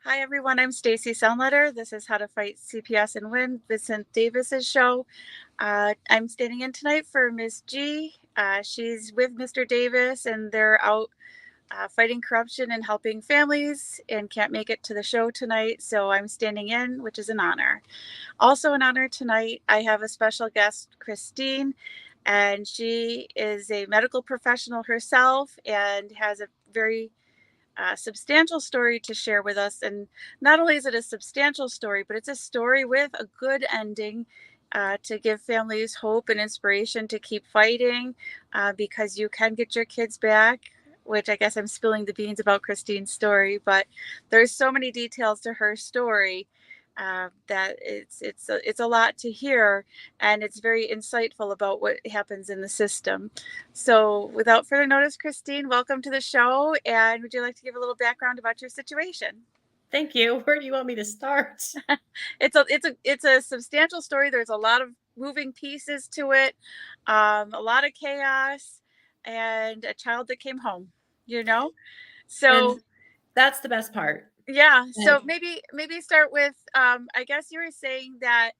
Hi, everyone. I'm Stacy Sunletter. This is How to Fight CPS and Win, Vincent Davis's show. I'm standing in tonight for Miss G. She's with Mr. Davis, and they're out fighting corruption and helping families and can't make it to the show tonight. So I'm standing in, which is an honor. Also, an honor tonight, I have a special guest, Christine, and she is a medical professional herself and has a very substantial story to share with us. And not only is it a substantial story, but it's a story with a good ending to give families hope and inspiration to keep fighting because you can get your kids back. Which I guess I'm spilling the beans about Christine's story, but there's so many details to her story that it's a lot to hear, and it's very insightful about what happens in the system. So, without further notice, Christine, welcome to the show. And would you like to give a little background about your situation? Thank you. Where do you want me to start? It's a substantial story. There's a lot of moving pieces to it, a lot of chaos, and a child that came home. You know, And so that's the best part. yeah. And So maybe start with. I guess you were saying that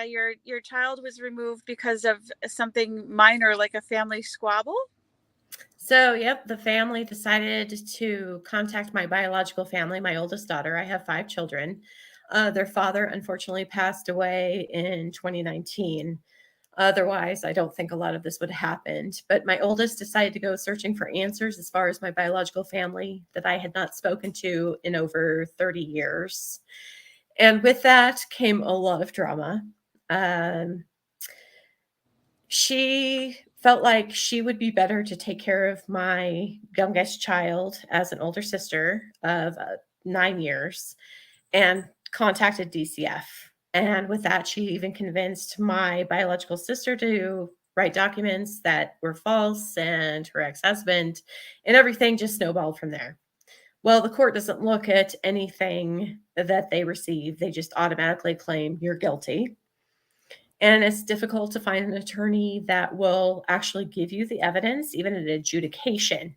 your child was removed because of something minor, like a family squabble. yep, the family decided to contact my biological family, my oldest daughter. I have 5 children. Their father unfortunately passed away in 2019. Otherwise, I don't think a lot of this would have happened. But my oldest decided to go searching for answers as far as my biological family that I had not spoken to in over 30 years. And with that came a lot of drama. Um, she felt like she would be better to take care of my youngest child as an older sister of 9 years and contacted DCF. And with that, she even convinced my biological sister to write documents that were false and her ex husband, and everything just snowballed from there. Well, the court doesn't look at anything that they receive, they just automatically claim you're guilty. And it's difficult to find an attorney that will actually give you the evidence, even at adjudication.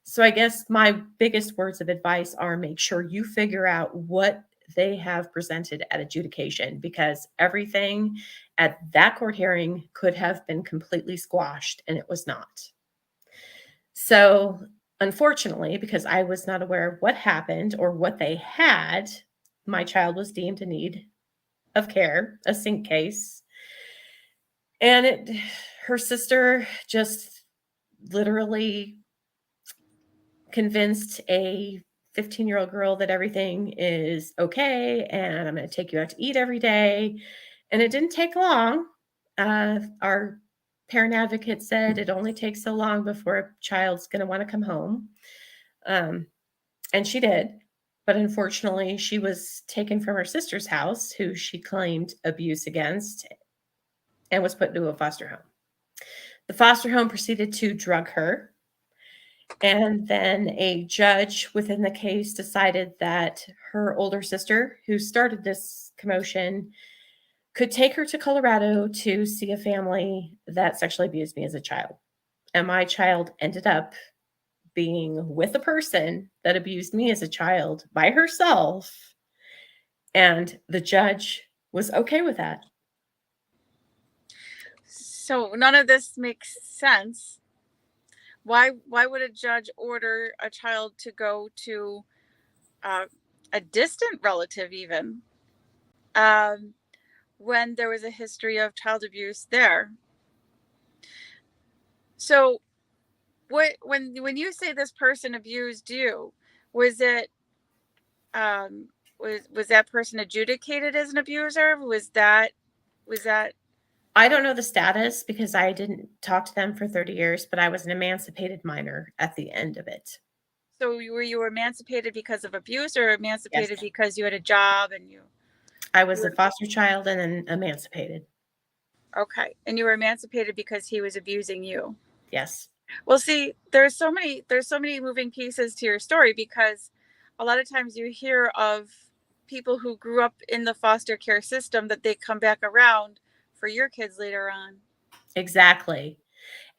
So I guess my biggest words of advice are make sure you figure out what they have presented at adjudication, because everything at that court hearing could have been completely squashed and it was not. So, unfortunately, because I was not aware of what happened or what they had, my child was deemed in need of care, a sink case. And her sister just literally convinced a 15-year-old girl that everything is okay and I'm going to take you out to eat every day. And it didn't take long. Our parent advocate said it only takes so long before a child's going to want to come home. Um, and she did. But unfortunately, she was taken from her sister's house, who she claimed abuse against, and was put into a foster home. The foster home proceeded to drug her. And then a judge within the case decided that her older sister, who started this commotion, could take her to Colorado to see a family that sexually abused me as a child. And my child ended up being with a person that abused me as a child by herself. And the judge was okay with that. So none of this makes sense. Why would a judge order a child to go to uh, a distant relative, even um, when there was a history of child abuse there? So when you say this person abused you, was it was that person adjudicated as an abuser? Was that I don't know the status because I didn't talk to them for 30 years, but I was an emancipated minor at the end of it. so you were emancipated because of abuse, or Yes. emancipated because you had a job and I you was a were foster child and then emancipated. okay, and you were emancipated because he was abusing you? Yes. Well, see, there's so many moving pieces to your story, because a lot of times you hear of people who grew up in the foster care system that they come back around for your kids later on. Exactly.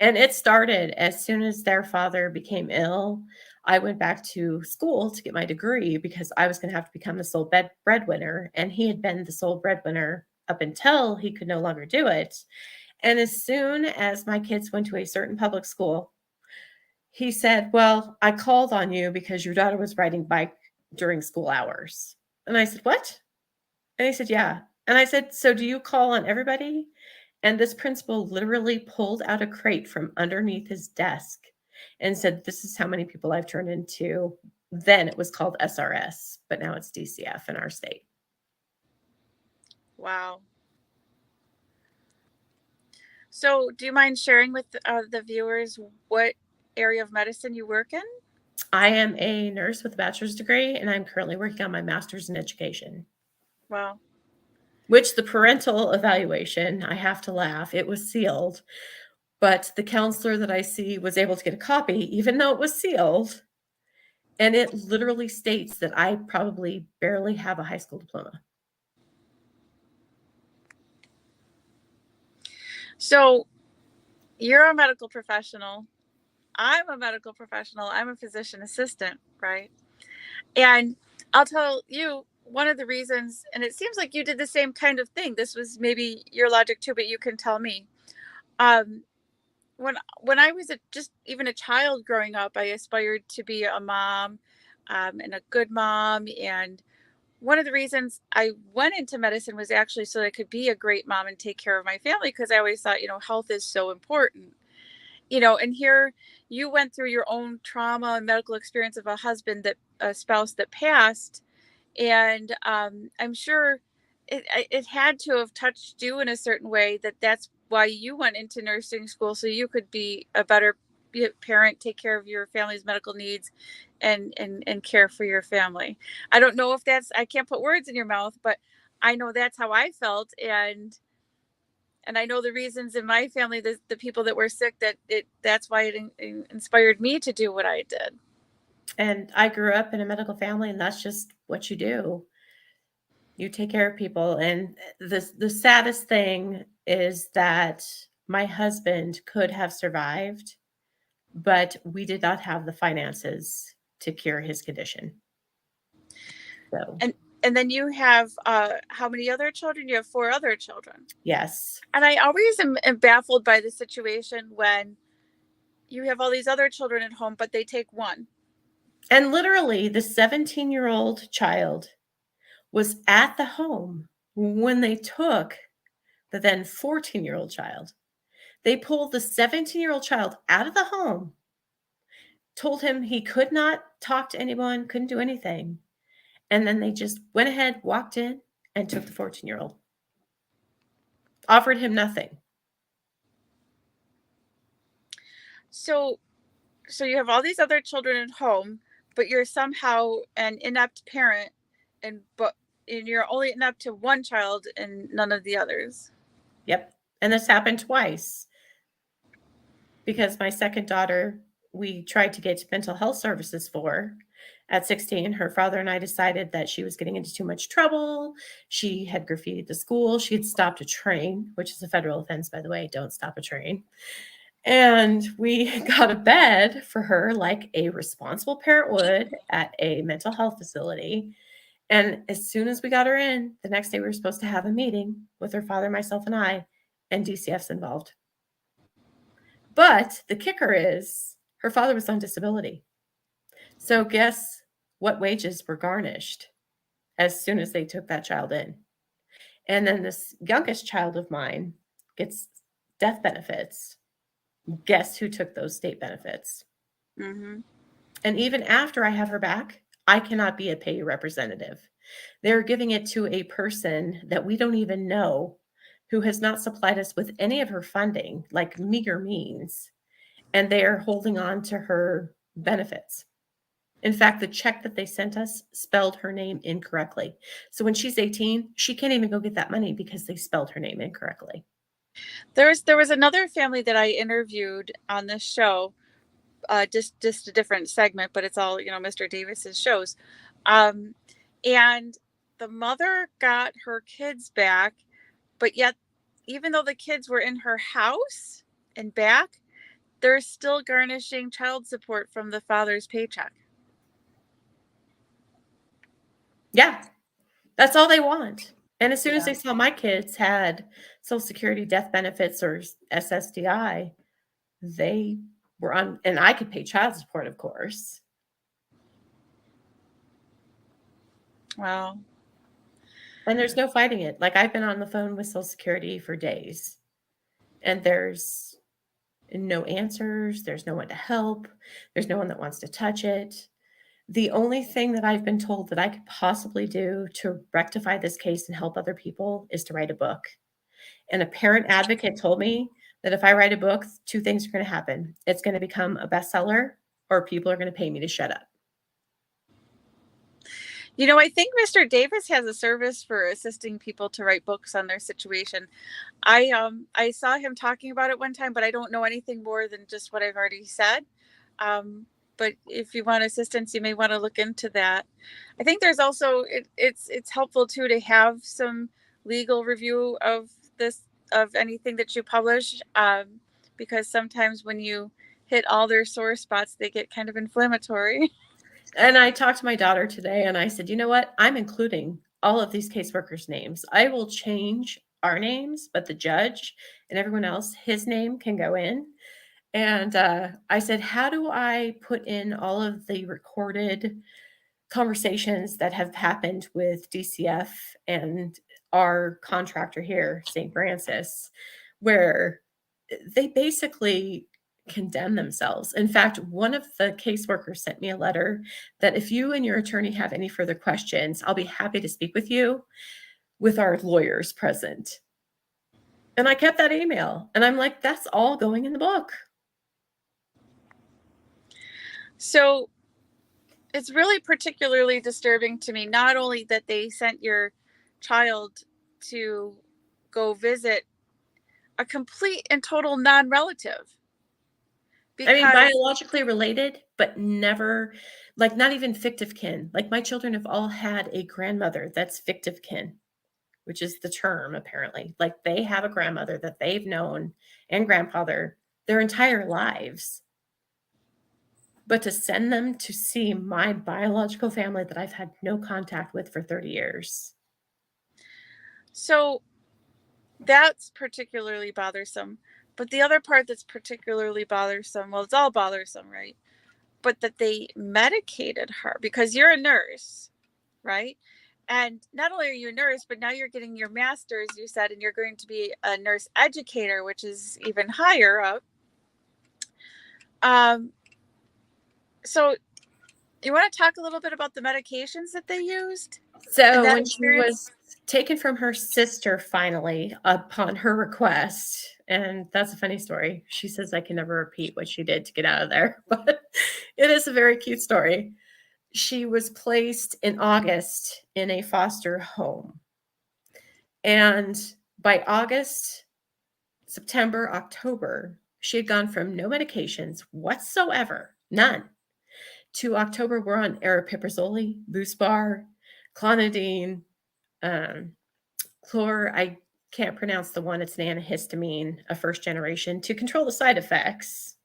And it started as soon as their father became ill. I went back to school to get my degree because I was going to have to become the sole breadwinner. And he had been the sole breadwinner up until he could no longer do it. And as soon as my kids went to a certain public school, he said, "Well, I called on you because your daughter was riding bike during school hours." And I said, "What?" And he said, "Yeah." And I said, "So do you call on everybody?" And this principal literally pulled out a crate from underneath his desk and said, "This is how many people I've turned into." Then it was called SRS, but now it's DCF in our state. Wow. So, do you mind sharing with the viewers what area of medicine you work in? I am a nurse with a bachelor's degree, and I'm currently working on my master's in education. Wow. Which the parental evaluation, I have to laugh, it was sealed, but the counselor that I see was able to get a copy, even though it was sealed. And it literally states that I probably barely have a high school diploma. So, you're a medical professional. I'm a medical professional. I'm a physician assistant, right? And I'll tell you one of the reasons, and it seems like you did the same kind of thing. This was maybe your logic too, but you can tell me. Um, when I was just even a child growing up, I aspired to be a mom, and a good mom. And one of the reasons I went into medicine was actually so I could be a great mom and take care of my family, because I always thought, health is so important. And here you went through your own trauma and medical experience of a spouse that passed. And I'm sure it had to have touched you in a certain way, that's why you went into nursing school, so you could be a better parent, take care of your family's medical needs, and care for your family. I don't know if I can't put words in your mouth, but I know that's how I felt. And I know the reasons in my family, the people that were sick, that's why it inspired me to do what I did. And I grew up in a medical family, and that's just what you do. You take care of people. And the saddest thing is that my husband could have survived, but we did not have the finances to cure his condition. So, And then you have how many other children? You have four other children. yes. And I always am baffled by the situation when you have all these other children at home, but they take one. And literally, the 17-year-old child was at the home when they took the then 14-year-old child. They pulled the 17-year-old child out of the home, told him he could not talk to anyone, couldn't do anything. And then they just went ahead, walked in, and took the 14-year-old. Offered him nothing. So you have all these other children at home, but you're somehow an inept parent, and you're only inept to one child and none of the others. Yep. And this happened twice because my second daughter, we tried to get mental health services for. At 16, her father and I decided that she was getting into too much trouble. She had graffitied the school. She had stopped a train, which is a federal offense, by the way. Don't stop a train. And we got a bed for her like a responsible parent would at a mental health facility. And as soon as we got her in, the next day we were supposed to have a meeting with her father, myself, and I, and DCF's involved. But the kicker is her father was on disability. So guess what wages were garnished as soon as they took that child in? And then this youngest child of mine gets death benefits. Guess who took those state benefits? Mm-hmm. And even after I have her back, I cannot be a payee representative. They're giving it to a person that we don't even know, who has not supplied us with any of her funding, like meager means, and they are holding on to her benefits. In fact, the check that they sent us spelled her name incorrectly. So when she's 18, she can't even go get that money because they spelled her name incorrectly. There was another family that I interviewed on this show, just a different segment, but it's all Mr. Davis's shows, um, and the mother got her kids back, but yet even though the kids were in her house and back, they're still garnishing child support from the father's paycheck. Yeah, that's all they want. And as soon as Yeah. they saw my kids had Social Security death benefits or SSDI, they were on, and I could pay child support, of course. Wow. And there's no fighting it. Like, I've been on the phone with Social Security for days, and there's no answers. There's no one to help. There's no one that wants to touch it. The only thing that I've been told that I could possibly do to rectify this case and help other people is to write a book. And a parent advocate told me that if I write a book, two things are going to happen. It's going to become a bestseller, or people are going to pay me to shut up. You know, I think Mr. Davis has a service for assisting people to write books on their situation. I saw him talking about it one time, but I don't know anything more than just what I've already said. Um, but if you want assistance, you may want to look into that. I think there's also it's helpful too to have some legal review of this, of anything that you publish, because sometimes when you hit all their sore spots, they get kind of inflammatory. And I talked to my daughter today and I said, you know what? I'm including all of these caseworkers' names. I will change our names, but the judge and everyone else, his name can go in. And I said, how do I put in all of the recorded conversations that have happened with DCF and our contractor here, St. Francis, where they basically condemn themselves. In fact, one of the caseworkers sent me a letter that if you and your attorney have any further questions, I'll be happy to speak with you with our lawyers present. And I kept that email and I'm like, that's all going in the book. So it's really particularly disturbing to me, not only that they sent your child to go visit a complete and total non-relative, I mean, because biologically related, but never, like, not even fictive kin. Like, my children have all had a grandmother that's fictive kin, which is the term apparently. Like, they have a grandmother that they've known and grandfather their entire lives. But to send them to see my biological family that I've had no contact with for 30 years. so that's particularly bothersome. But the other part that's particularly bothersome, well, it's all bothersome, right? But that they medicated her, because you're a nurse, right? And not only are you a nurse, but now you're getting your master's, you said, and you're going to be a nurse educator, which is even higher up. Um, so you want to talk a little bit about the medications that they used and So that when she experience? was taken from her sister finally upon her request, and that's a funny story. She says I can never repeat what she did to get out of there, but it is a very cute story. She was placed in August in a foster home. And by August, September, October, she had gone from no medications whatsoever, none, to October, we're on aripiprazole, Lousbar, clonidine, um, chlor. I can't pronounce the one. It's an antihistamine, a first generation, to control the side effects.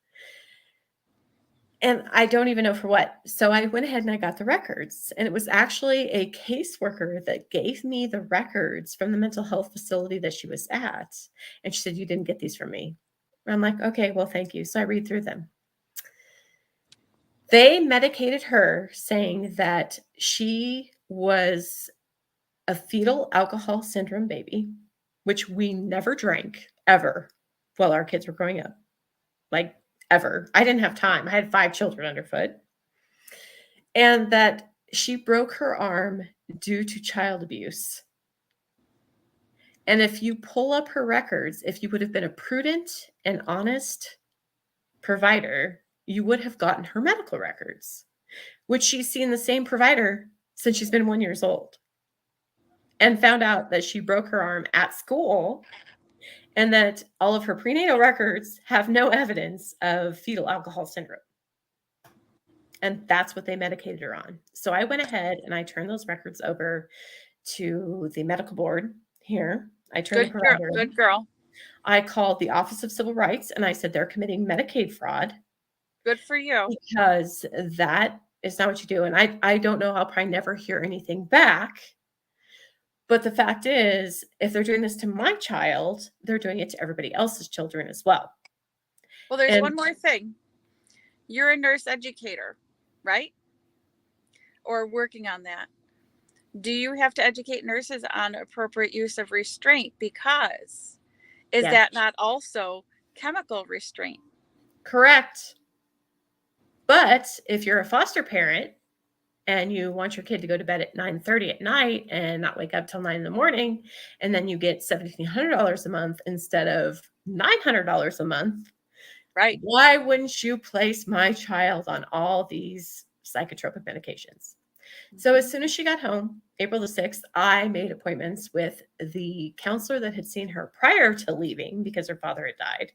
And I don't even know for what. So I went ahead and I got the records. And it was actually a caseworker that gave me the records from the mental health facility that she was at. And she said, you didn't get these from me. And I'm like, okay, well, thank you. So I read through them. They medicated her saying that she was a fetal alcohol syndrome baby, which we never drank ever while our kids were growing up. Like, ever. I didn't have time. I had 5 children underfoot. And that she broke her arm due to child abuse. And if you pull up her records, if you would have been a prudent and honest provider, you would have gotten her medical records, which she's seen the same provider since she's been 1 year old, and found out that she broke her arm at school and that all of her prenatal records have no evidence of fetal alcohol syndrome. And that's what they medicated her on. So I went ahead and I turned those records over to the medical board here. I turned the Good girl, provider in. good girl. I called the Office of Civil Rights and I said they're committing Medicaid fraud Good for you. because that is not what you do. And I don't know, I'll probably never hear anything back. But the fact is, if they're doing this to my child, they're doing it to everybody else's children as well. Well, there's And one more thing. You're a nurse educator, right? Or working on that. Do you have to educate nurses on appropriate use of restraint? Because is yes, that not also chemical restraint? correct. But if you're a foster parent and you want your kid to go to bed at 9:30 at night and not wake up till 9 in the morning, and then you get $1,700 a month instead of $900 a month, Right. why wouldn't you place my child on all these psychotropic medications? So as soon as she got home, April the 6th, I made appointments with the counselor that had seen her prior to leaving because her father had died.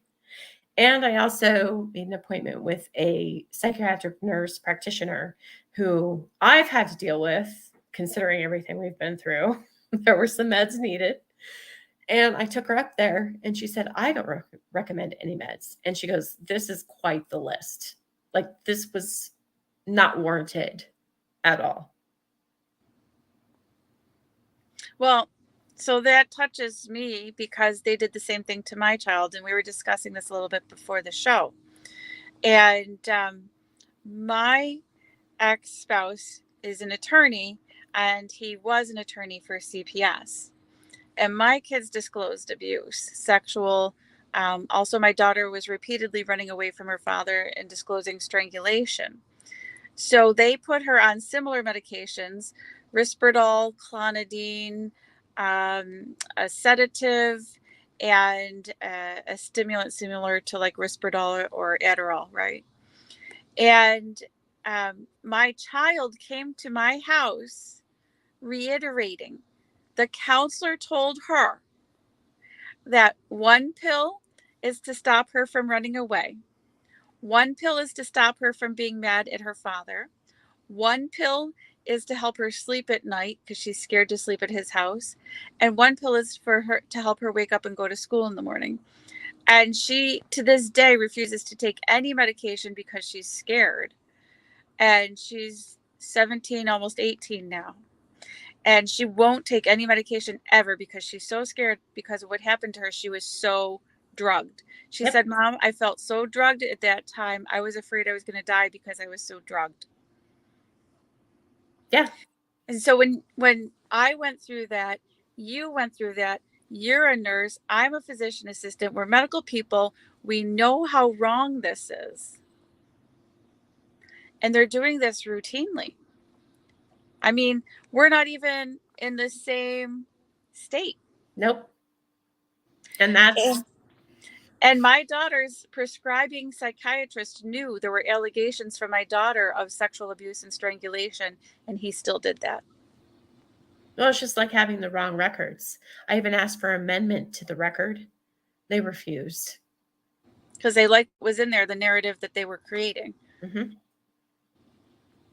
And I also made an appointment with a psychiatric nurse practitioner who I've had to deal with, considering everything we've been through. There were some meds needed. And I took her up there and she said, I don't recommend any meds. And she goes, this is quite the list. Like, this was not warranted at all. Well, so that touches me because they did the same thing to my child. And we were discussing this a little bit before the show. And my ex-spouse is an attorney, and he was an attorney for CPS. And my kids disclosed abuse, sexual. Also, my daughter was repeatedly running away from her father and disclosing strangulation. So they put her on similar medications, Risperdal, Clonidine, a sedative, and a stimulant similar to like Risperdal or Adderall, right? And my child came to my house reiterating the counselor told her that one pill is to stop her from running away. One pill is to stop her from being mad at her father. One pill is to help her sleep at night because she's scared to sleep at his house. And one pill is for her to help her wake up and go to school in the morning. And she, to this day, refuses to take any medication because she's scared. And she's 17, almost 18 now. And she won't take any medication ever because she's so scared because of what happened to her. She was so drugged. She Yep. said, Mom, I felt so drugged at that time. I was afraid I was going to die because I was so drugged. Yeah. And so when I went through that, you went through that, you're a nurse, I'm a physician assistant, we're medical people, we know how wrong this is. And they're doing this routinely. I mean, we're not even in the same state. Nope. And that's And my daughter's prescribing psychiatrist knew there were allegations from my daughter of sexual abuse and strangulation, and he still did that. well, it's just like having the wrong records. I even asked for amendment to the record. They refused. Because they liked what was in there, the narrative that they were creating. Mm-hmm.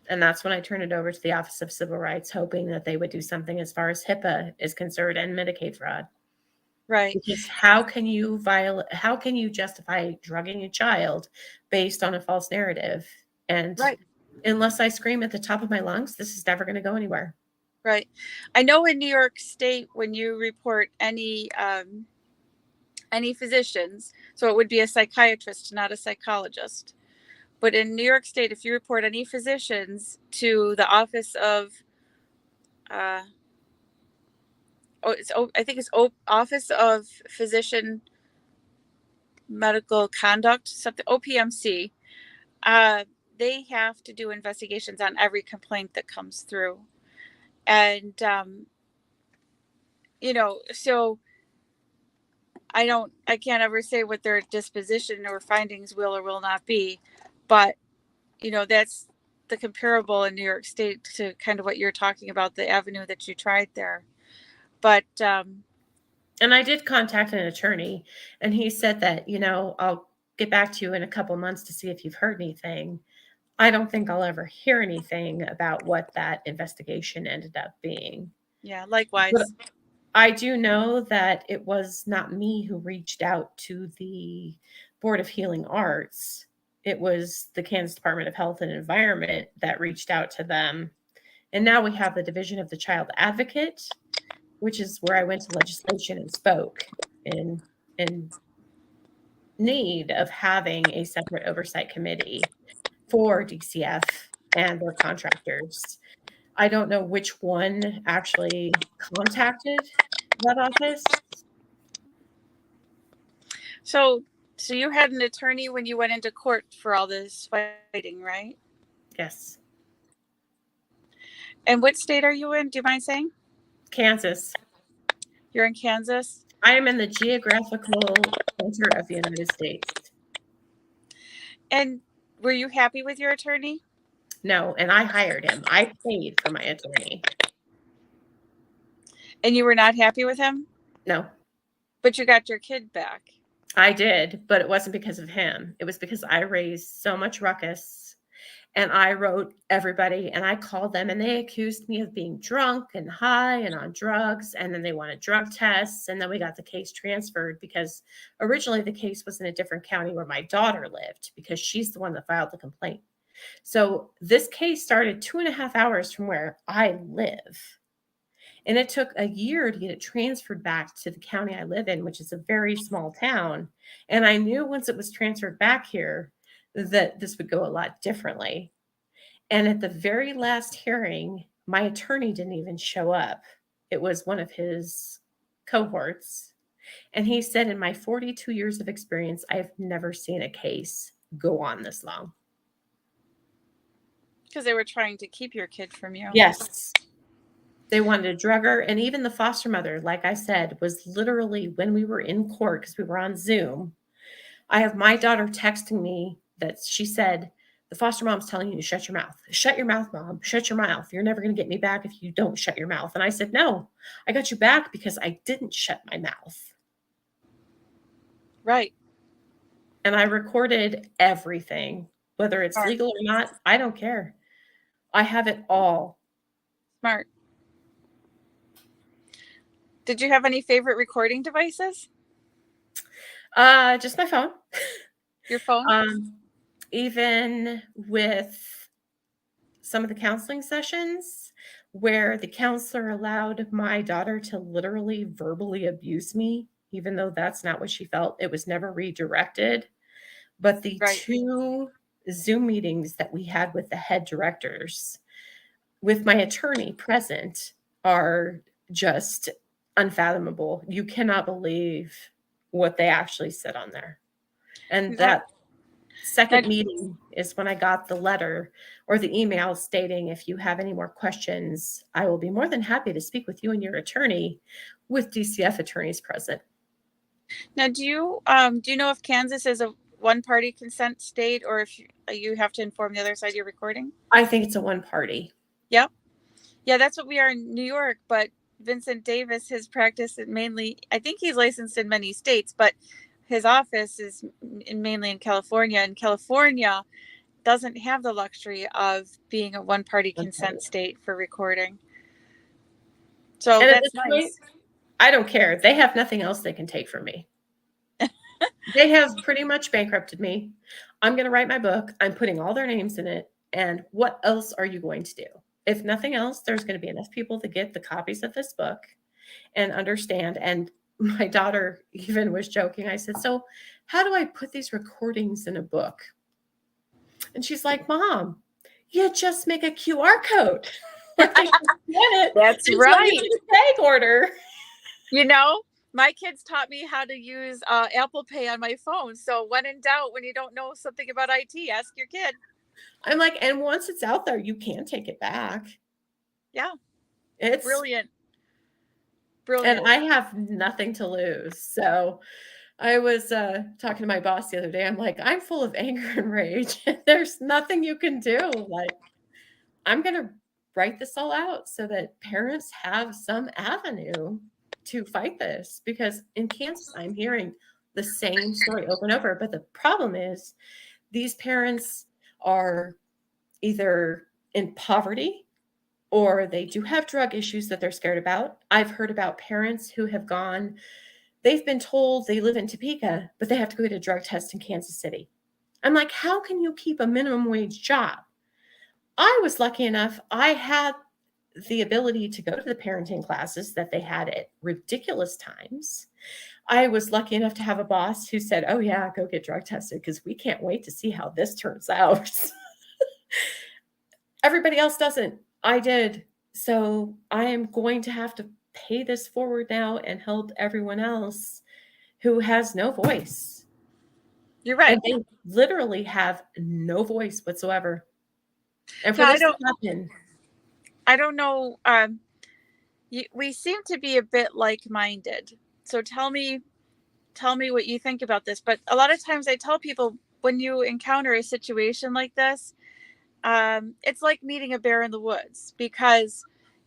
And that's when I turned it over to the Office of Civil Rights, hoping that they would do something as far as HIPAA is concerned and Medicaid fraud. Right. Because how can you justify drugging a child based on a false narrative? And Right. unless I scream at the top of my lungs, this is never going to go anywhere. Right. I know in New York State, when you report any physicians, so it would be a psychiatrist, not a psychologist. But in New York State, if you report any physicians to the Office of, I think it's Office of Physician Medical Conduct, something OPMC, they have to do investigations on every complaint that comes through. And, so I can't ever say what their disposition or findings will or will not be, but, that's the comparable in New York State to kind of what you're talking about, the avenue that you tried there. But, And I did contact an attorney, and he said that, I'll get back to you in a couple months to see if you've heard anything. I don't think I'll ever hear anything about what that investigation ended up being. yeah, But likewise. I do know that it was not me who reached out to the Board of Healing Arts. It was the Kansas Department of Health and Environment that reached out to them. And now we have the Division of the Child Advocate, which is where I went to legislation and spoke in need of having a separate oversight committee for DCF and their contractors. I don't know which one actually contacted that office. So, so you had an attorney when you went into court for all this fighting, right? Yes. And what state are you in? Do you mind saying? Kansas. You're in Kansas? I am in the geographical center of the United States. And were you happy with your attorney? No, and I hired him. I paid for my attorney. And you were not happy with him? No, But you got your kid back. I did, but it wasn't because of him. It was because I raised so much ruckus and I wrote everybody and I called them and they accused me of being drunk and high and on drugs. And then they wanted drug tests. And then we got the case transferred because originally the case was in a different county where my daughter lived because she's the one that filed the complaint. So this case started 2.5 hours from where I live. And it took a year to get it transferred back to the county I live in, which is a very small town. And I knew once it was transferred back here that this would go a lot differently. And at the very last hearing, my attorney didn't even show up. It was one of his cohorts. And he said, in my 42 years of experience, I have never seen a case go on this long. Because they were trying to keep your kid from you. Yes. They wanted to drug her. And even the foster mother, like I said, was literally when we were in court, because we were on Zoom, I have my daughter texting me that she said, the foster mom's telling you to shut your mouth. Shut your mouth, mom. Shut your mouth. You're never going to get me back if you don't shut your mouth. And I said, no, I got you back because I didn't shut my mouth. Right. And I recorded everything, whether it's Smart. legal or not. I don't care. I have it all. Smart. Did you have any favorite recording devices? Just my phone. Your phone? Even with some of the counseling sessions where the counselor allowed my daughter to literally verbally abuse me, even though that's not what she felt. It was never redirected. But the Right. 2 Zoom meetings that we had with the head directors, with my attorney present, are just unfathomable. You cannot believe what they actually said on there. And that second meeting is when I got the letter or the email stating, if you have any more questions, I will be more than happy to speak with you and your attorney, with DCF attorneys present. Now, do you know if Kansas is a one-party consent state, or if you have to inform the other side you're recording? I think it's a one party. Yep. Yeah, that's what we are in New York. But Vincent Davis, his practice is mainly, I think he's licensed in many states, but his office is mainly in California. And California doesn't have the luxury of being a one-party consent state for recording. So And that's nice. Point, I don't care. They have nothing else they can take from me. They have pretty much bankrupted me. I'm going to write my book. I'm putting all their names in it. And what else are you going to do? If nothing else, there's going to be enough people to get the copies of this book and understand. And my daughter even was joking. I said, so how do I put these recordings in a book? And she's like, Mom, you just make a QR code. That's right. Tag order. You know, my kids taught me how to use Apple Pay on my phone. So when in doubt, when you don't know something about IT, ask your kid. I'm like, and once it's out there, you can take it back. Yeah. It's brilliant. And I have nothing to lose. So I was talking to my boss the other day. I'm like, I'm full of anger and rage. There's nothing you can do. Like, I'm going to write this all out so that parents have some avenue to fight this, because in Kansas, I'm hearing the same story over and over. But the problem is these parents are either in poverty or they do have drug issues that they're scared about. I've heard about parents who have gone, they've been told they live in Topeka, but they have to go get a drug test in Kansas City. I'm like, how can you keep a minimum wage job? I was lucky enough, I had the ability to go to the parenting classes that they had at ridiculous times. I was lucky enough to have a boss who said, "Oh, yeah, go get drug tested because we can't wait to see how this turns out." Everybody else doesn't. I did. So I am going to have to pay this forward now and help everyone else who has no voice. You're right. And they literally have no voice whatsoever. And for Yeah, this to happen, I don't know. We seem to be a bit like-minded. So tell me what you think about this. But a lot of times I tell people, when you encounter a situation like this, it's like meeting a bear in the woods, because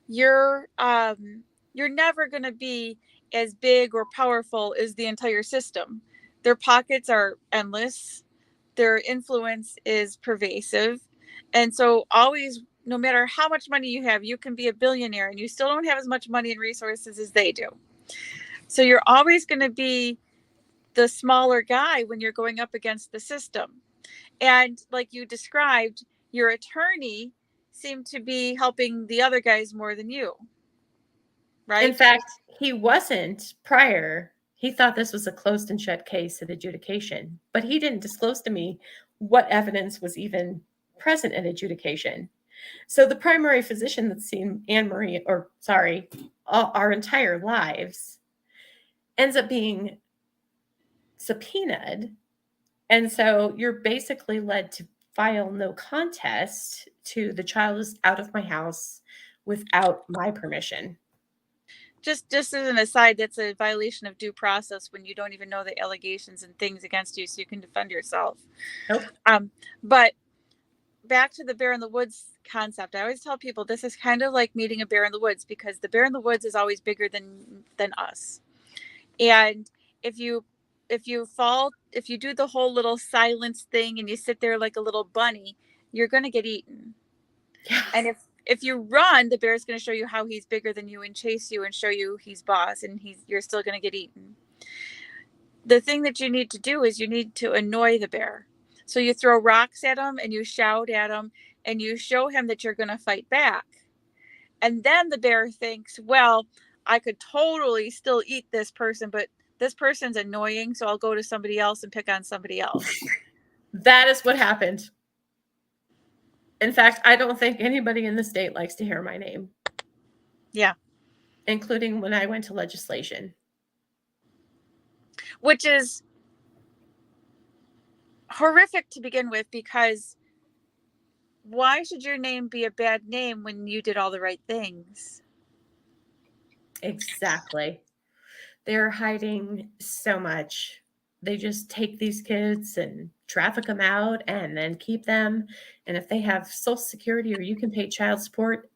you're never going to be as big or powerful as the entire system. Their pockets are endless. Their influence is pervasive. And so always, no matter how much money you have, you can be a billionaire and you still don't have as much money and resources as they do. So you're always going to be the smaller guy when you're going up against the system. And like you described, your attorney seemed to be helping the other guys more than you, in right? fact, he wasn't prior. He thought this was a closed and shut case at adjudication, but he didn't disclose to me what evidence was even present at adjudication. So the primary physician that's seen Anne Marie, or sorry, our entire lives, ends up being subpoenaed. And so you're basically led to file no contest to the child is out of my house without my permission. Just as an aside, that's a violation of due process when you don't even know the allegations and things against you so you can defend yourself. Nope. But back to the bear in the woods concept, I always tell people this is kind of like meeting a bear in the woods, because the bear in the woods is always bigger than us. And if you if you do the whole little silence thing and you sit there like a little bunny, you're going to get eaten. Yeah. And if you run, the bear is going to show you how he's bigger than you and chase you and show you he's boss, and you're still going to get eaten. The thing that you need to do is you need to annoy the bear. So you throw rocks at him and you shout at him and you show him that you're going to fight back. And then the bear thinks, well, I could totally still eat this person, but this person's annoying, so I'll go to somebody else and pick on somebody else. That is what happened. In fact, I don't think anybody in the state likes to hear my name. Yeah. Including when I went to legislation. Which is horrific to begin with, because why should your name be a bad name when you did all the right things? Exactly. They're hiding so much. They just take these kids and traffic them out and then keep them. And if they have Social Security or you can pay child support,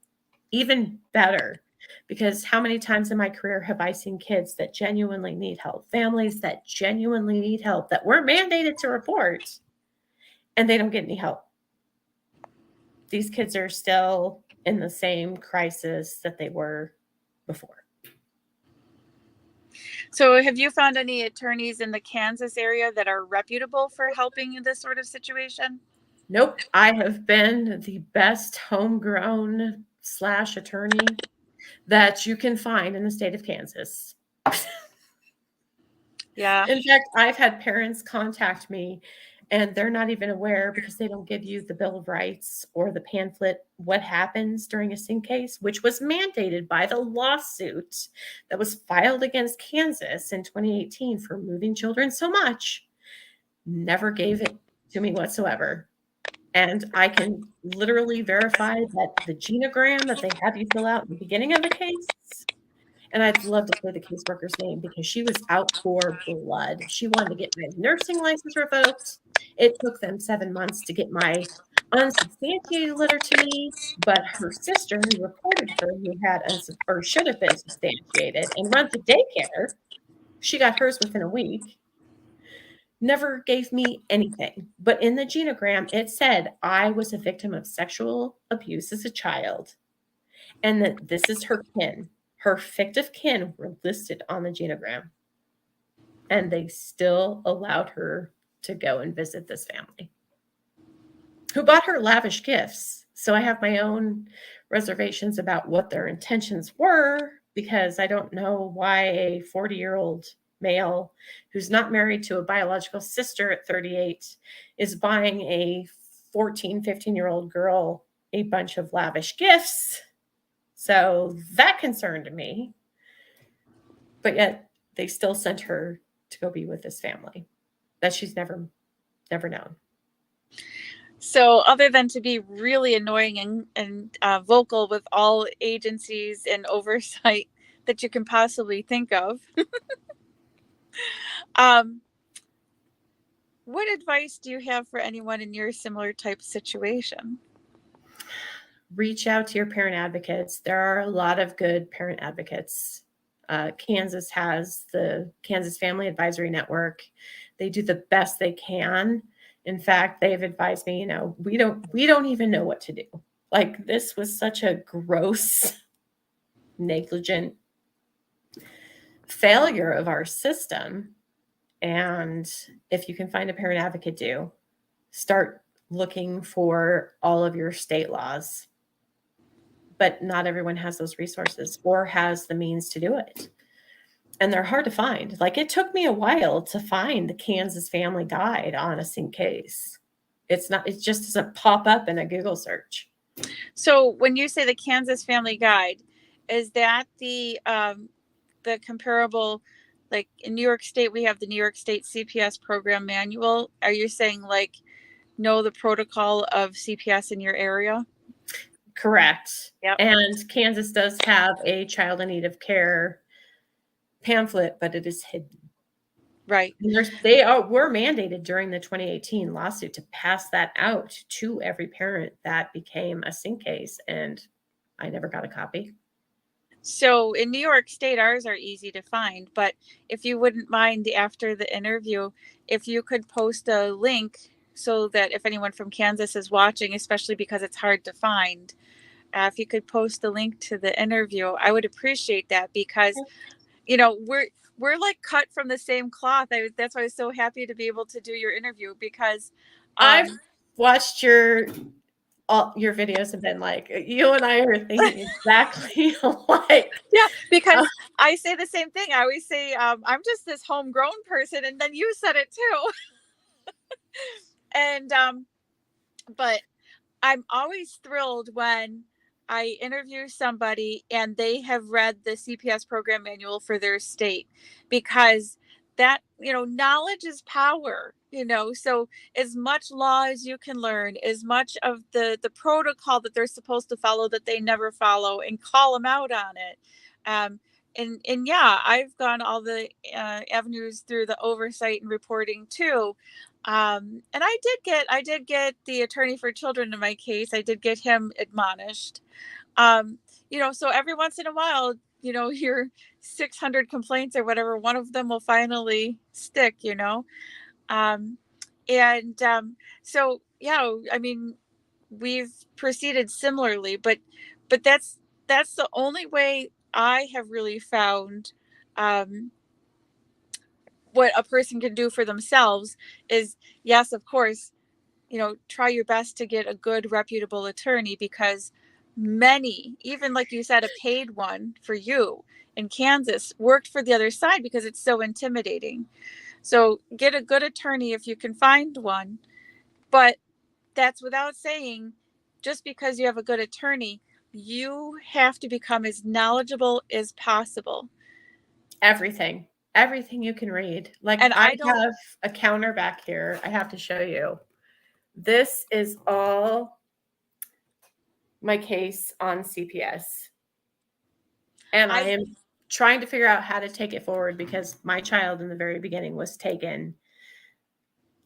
even better. Because how many times in my career have I seen kids that genuinely need help, families that genuinely need help, that we're mandated to report, and they don't get any help? These kids are still in the same crisis that they were before. So have you found any attorneys in the Kansas area that are reputable for helping in this sort of situation? Nope. I have been the best homegrown / attorney that you can find in the state of Kansas. Yeah. In fact, I've had parents contact me and they're not even aware, because they don't give you the Bill of Rights or the pamphlet, what happens during a SINK case, which was mandated by the lawsuit that was filed against Kansas in 2018 for moving children so much. Never gave it to me whatsoever. And I can literally verify that the genogram that they have you fill out in the beginning of the case, and I'd love to say the caseworker's name because she was out for blood. She wanted to get my nursing license revoked. It took them 7 months to get my unsubstantiated letter to me, but her sister, who reported her, who had or should have been substantiated and runs a daycare, she got hers within a week. Never gave me anything. But in the genogram, it said I was a victim of sexual abuse as a child. and that this is her kin. Her fictive kin were listed on the genogram, and they still allowed her to go and visit this family who bought her lavish gifts. So I have my own reservations about what their intentions were, because I don't know why a 40-year-old male who's not married to a biological sister at 38 is buying a 14, 15-year-old girl a bunch of lavish gifts. So that concerned me. But yet they still sent her to go be with this family that she's never known. So, other than to be really annoying and vocal with all agencies and oversight that you can possibly think of, um, what advice do you have for anyone in your similar type situation? Reach out to your parent advocates. There are a lot of good parent advocates. Kansas has the Kansas Family Advisory Network. They do the best they can. In fact, they've advised me, we don't even know what to do. Like, this was such a gross, negligent failure of our system. And if you can find a parent advocate, do start looking for all of your state laws. But not everyone has those resources or has the means to do it. And they're hard to find. Like, it took me a while to find the Kansas Family Guide on a sync case. It just doesn't pop up in a Google search. So when you say the Kansas Family Guide, is that the comparable, like in New York State, we have the New York State CPS program manual. Are you saying like know the protocol of CPS in your area? Correct. Yep. And Kansas does have a child in need of care pamphlet, but it is hidden. Right. Were mandated during the 2018 lawsuit to pass that out to every parent. That became a sync case, and I never got a copy. So in New York State, ours are easy to find, but if you wouldn't mind, after the interview, if you could post a link so that if anyone from Kansas is watching, especially because it's hard to find, if you could post the link to the interview, I would appreciate that, because we're like cut from the same cloth. That's why I was so happy to be able to do your interview, because I've watched all your videos and been like, you and I are thinking exactly alike. Yeah, because I say the same thing. I always say, I'm just this homegrown person, and then you said it too. And but I'm always thrilled when I interview somebody and they have read the CPS program manual for their state, because that, knowledge is power, so as much law as you can learn, as much of the protocol that they're supposed to follow that they never follow, and call them out on it. And yeah, I've gone all the avenues through the oversight and reporting too. And I did get the attorney for children in my case. I did get him admonished. So every once in a while, your 600 complaints or whatever, one of them will finally stick. Um, and so, yeah, I mean, we've proceeded similarly, but that's the only way I have really found, um, what a person can do for themselves is, yes, of course, try your best to get a good, reputable attorney, because many, even like you said, a paid one for you in Kansas, worked for the other side because it's so intimidating. So get a good attorney if you can find one. But that's without saying, just because you have a good attorney, you have to become as knowledgeable as possible. Everything you can read. Like, And I I don't, have a counter back here. I have to show you. This is all my case on CPS. And I am trying to figure out how to take it forward, because my child in the very beginning was taken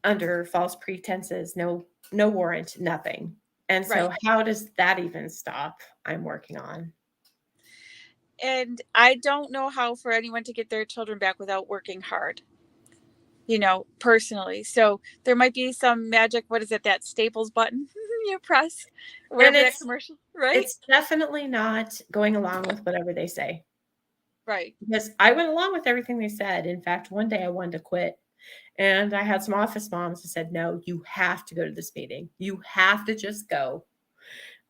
under false pretenses, no warrant, nothing. And so how does that even stop? I'm working on. And I don't know how for anyone to get their children back without working hard, personally. So there might be some magic, what is it, that Staples button, You press And wherever that commercial, right? it's definitely not going along with whatever they say. Right. Because I went along with everything they said. In fact, one day I wanted to quit. And I had some office moms who said, no, you have to go to this meeting. You have to just go.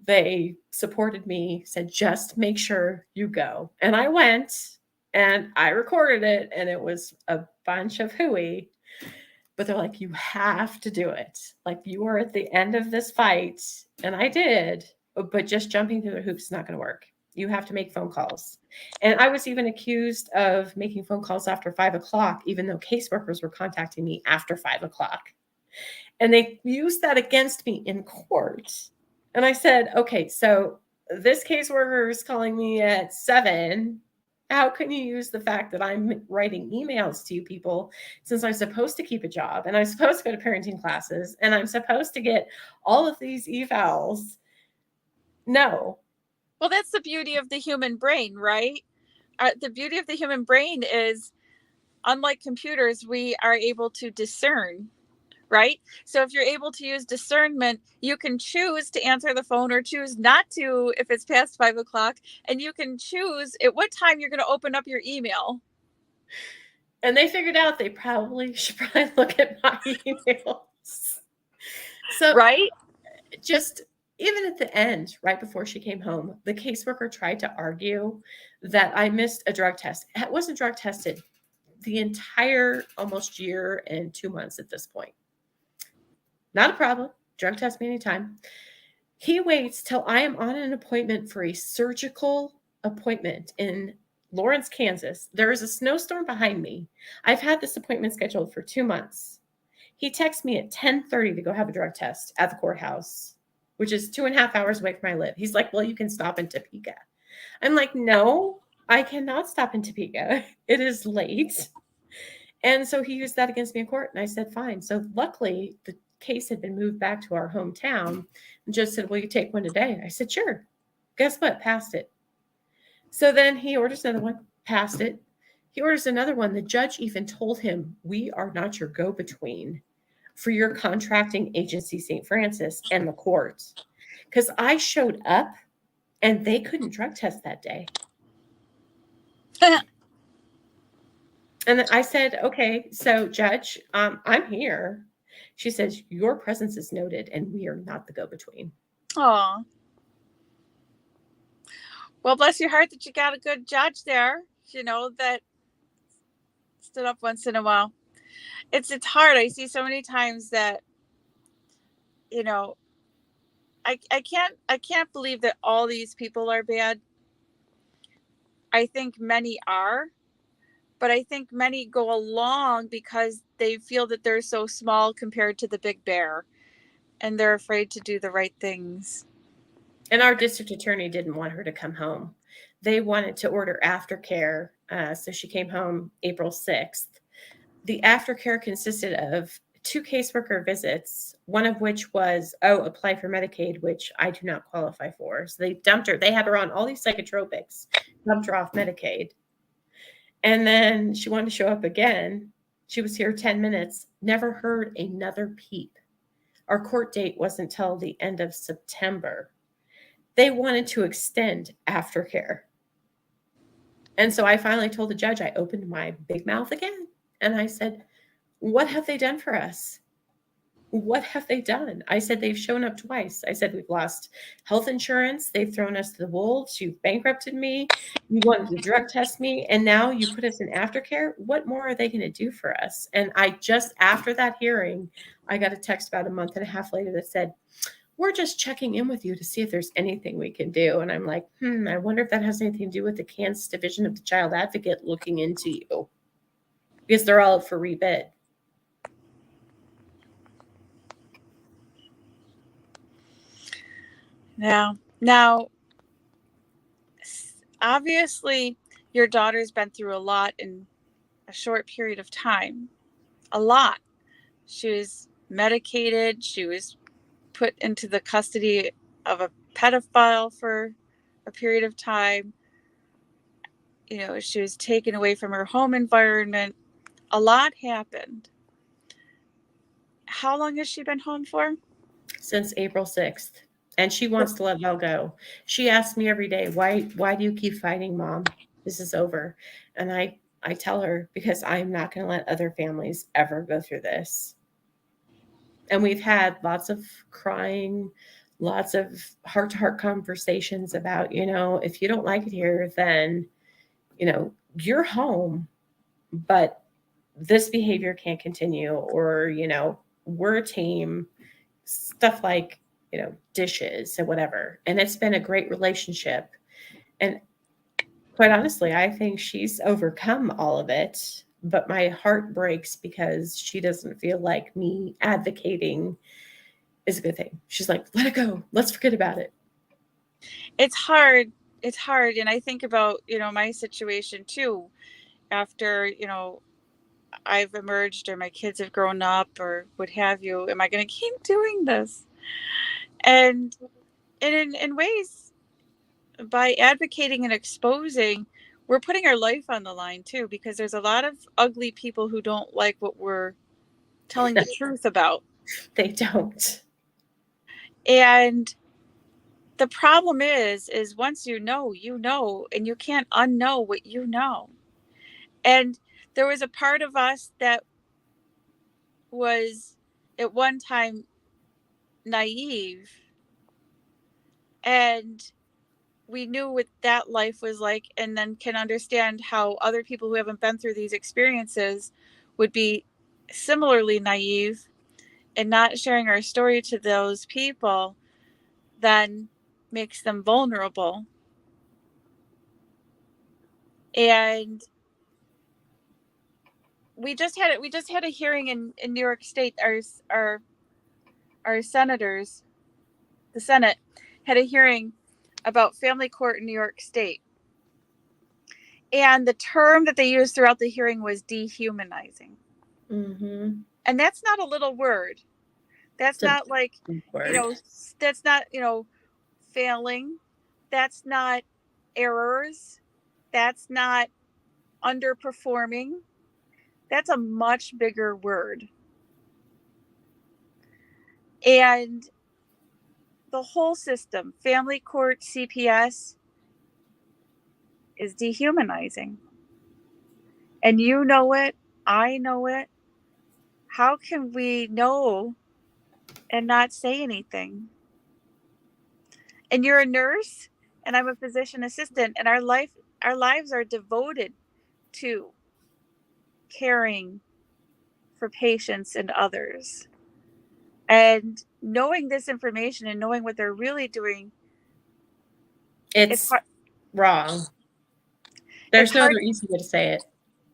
They supported me, said, just make sure you go. And I went and I recorded it, and it was a bunch of hooey. But they're like, you have to do it. Like, you are at the end of this fight. And I did. But just jumping through the hoops is not going to work. You have to make phone calls. And I was even accused of making phone calls after 5 o'clock, even though caseworkers were contacting me after 5 o'clock. And they used that against me in court. And I said, okay, so this caseworker is calling me at 7. How can you use the fact that I'm writing emails to you people, since I'm supposed to keep a job and I'm supposed to go to parenting classes and I'm supposed to get all of these evals? No. Well, that's the beauty of the human brain, right? The beauty of the human brain is, unlike computers, we are able to discern, right? So if you're able to use discernment, you can choose to answer the phone or choose not to if it's past 5 o'clock, and you can choose at what time you're going to open up your email. And they figured out they should probably look at my emails. So, right? Just even at the end, right before she came home, the caseworker tried to argue that I missed a drug test. I wasn't drug tested the entire almost year and 2 months at this point. Not a problem. Drug test me anytime. He waits till I am on an appointment for a surgical appointment in Lawrence, Kansas. There is a snowstorm behind me. I've had this appointment scheduled for 2 months. He texts me at 10:30 to go have a drug test at the courthouse, which is 2.5 hours away from where I live. He's like, well, you can stop in Topeka. I'm like, no, I cannot stop in Topeka. It is late. And so he used that against me in court. And I said, fine. So luckily, the case had been moved back to our hometown. And just said, will you take one today? I said, sure. Guess what? Passed it. So then he orders another one, passed it. He orders another one. The judge even told him, we are not your go-between for your contracting agency, St. Francis, and the court. Because I showed up and they couldn't drug test that day. And I said, okay, so judge, I'm here. She says, your presence is noted and we are not the go-between. Aw. Well, bless your heart that you got a good judge there, that stood up once in a while. It's hard. I see so many times that, I can't believe that all these people are bad. I think many are, but I think many go along because they feel that they're so small compared to the big bear, and they're afraid to do the right things. And our district attorney didn't want her to come home. They wanted to order aftercare. So she came home April 6th. The aftercare consisted of 2 caseworker visits, one of which was, apply for Medicaid, which I do not qualify for. So they dumped her. They had her on all these psychotropics, dumped her off Medicaid. And then she wanted to show up again. She was here 10 minutes, never heard another peep. Our court date wasn't till the end of September. They wanted to extend aftercare. And so I finally told the judge, I opened my big mouth again. And I said, what have they done for us? What have they done? I said, they've shown up twice. I said, we've lost health insurance. They've thrown us to the wolves. You've bankrupted me. You wanted to drug test me. And now you put us in aftercare. What more are they going to do for us? And after that hearing, I got a text about a month and a half later that said, we're just checking in with you to see if there's anything we can do. And I'm like, I wonder if that has anything to do with the Kansas Division of the Child Advocate looking into you, because they're all up for rebid. Now, obviously, your daughter's been through a lot in a short period of time. A lot. She was medicated. She was put into the custody of a pedophile for a period of time. She was taken away from her home environment. A lot happened. How long has she been home for? since April 6th. And she wants to let it all go. She asks me every day, why do you keep fighting, Mom? This is over. And I tell her, because I'm not going to let other families ever go through this. And we've had lots of crying, lots of heart to heart conversations about, if you don't like it here, then, you're home, but this behavior can't continue, or, we're a team, stuff like, dishes and whatever. And it's been a great relationship. And quite honestly, I think she's overcome all of it. But my heart breaks because she doesn't feel like me advocating is a good thing. She's like, let it go. Let's forget about it. It's hard. It's hard. And I think about, my situation too. After, I've emerged or my kids have grown up or what have you, am I going to keep doing this? And in ways, by advocating and exposing, we're putting our life on the line too, because there's a lot of ugly people who don't like what we're telling the truth about. They don't. And the problem is once you know, and you can't unknow what you know. And there was a part of us that was at one time naive, and we knew what that life was like, and then can understand how other people who haven't been through these experiences would be similarly naive, and not sharing our story to those people then makes them vulnerable. And we just had a hearing in New York State. Our senators, the Senate, had a hearing about family court in New York State. And the term that they used throughout the hearing was dehumanizing. Mm-hmm. And that's not a little word. That's It's not like, a word. that's not, failing. That's not errors. That's not underperforming. That's a much bigger word. And the whole system, family court, CPS, is dehumanizing. And you know it. I know it. How can we know and not say anything? And you're a nurse and I'm a physician assistant, and our lives are devoted to caring for patients and others. And knowing this information and knowing what they're really doing, it's It's hard, wrong. it's There's no hard other easy way to say it.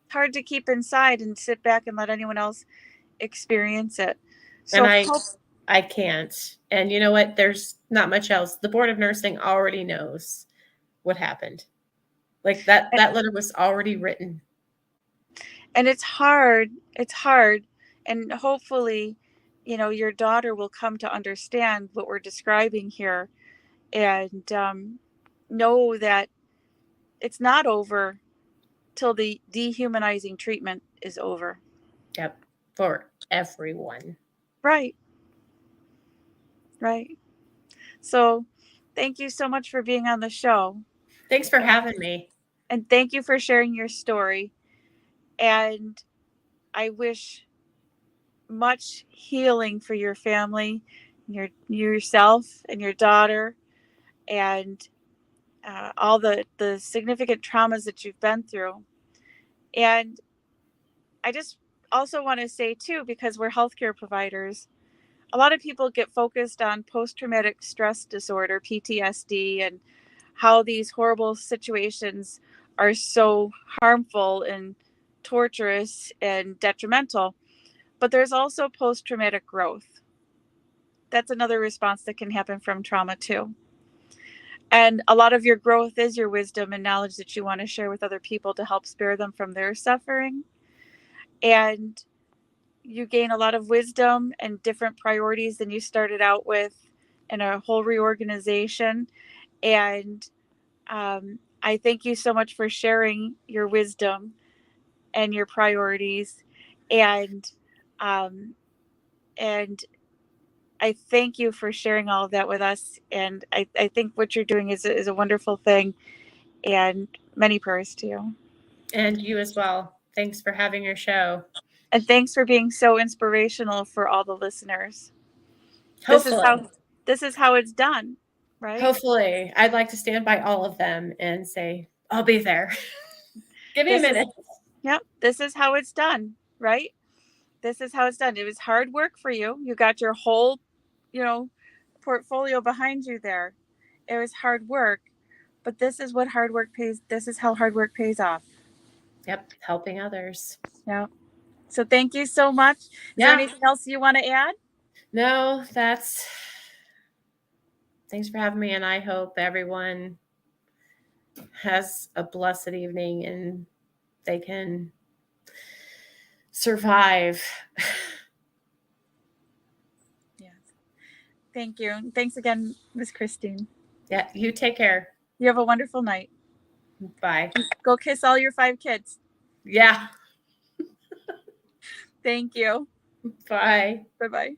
hard to keep inside and sit back and let anyone else experience it. And So hope, I can't. And you know what? There's not much else. The Board of Nursing already knows what happened. Like that letter was already written. and it's hard, and hopefully, your daughter will come to understand what we're describing here, and know that it's not over till the dehumanizing treatment is over. Yep. For everyone. Right, right. So thank you so much for being on the show, Thanks for and, having me. and thank you for sharing your story, and I wish much healing for your family, yourself and your daughter, and all the significant traumas that you've been through. And I just also want to say too, because we're healthcare providers, a lot of people get focused on post-traumatic stress disorder, PTSD, and how these horrible situations are so harmful and torturous and detrimental. But there's also post-traumatic growth. That's another response that can happen from trauma too. And a lot of your growth is your wisdom and knowledge that you want to share with other people to help spare them from their suffering. And you gain a lot of wisdom and different priorities than you started out with in a whole reorganization. And I thank you so much for sharing your wisdom and your priorities. And um, and I thank you for sharing all of that with us. And I think what you're doing is a wonderful thing. And many prayers to you. And you as well. Thanks for having your show. And thanks for being so inspirational for all the listeners. Hopefully. This is how it's done, right? Hopefully. I'd like to stand by all of them and say, I'll be there. Give me a minute. Yep, this is how it's done, right? This is how it's done. It was hard work for you. You got your whole, portfolio behind you there. It was hard work, but this is what hard work pays. This is how hard work pays off. Yep. Helping others. Yeah. So thank you so much. Is there anything else you want to add? No, thanks for having me. And I hope everyone has a blessed evening and they can survive. Yes. Thank you. Thanks again, Miss Christine. Yeah, you take care. You have a wonderful night. Bye. Go kiss all your 5 kids. Yeah. Thank you. Bye. Bye-bye.